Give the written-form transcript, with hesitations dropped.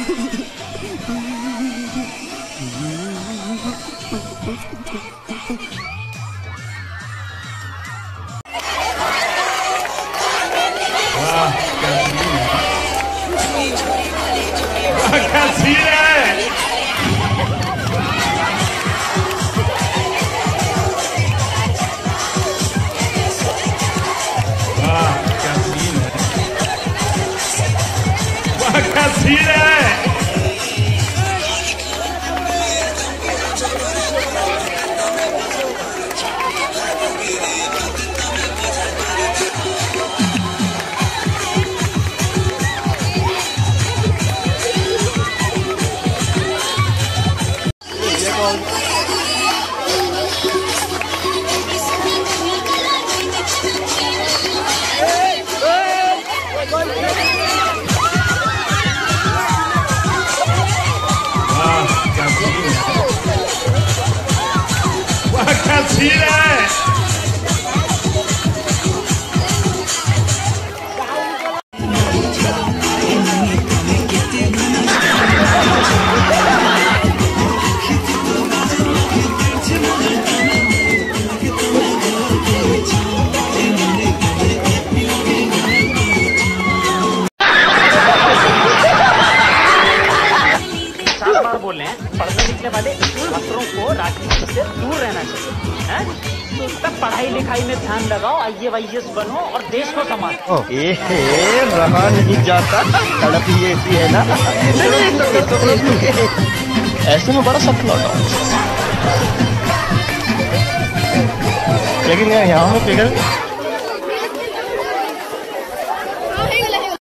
क्या सीन है। वाह क्या सीन है। वाह क्या सीन है। क्या सीन है। बोल रहे हैं पढ़ने लिखने वाले छात्रों को राजनीति से दूर रहना चाहिए है? तो तब पढ़ाई लिखाई में ध्यान लगाओ, IAS बनो और देश को संभालो। रहा नहीं जाता, तड़प ही ऐसी है ना। ऐसे में बड़ा सख्त लौटा, लेकिन यहाँ में पिघल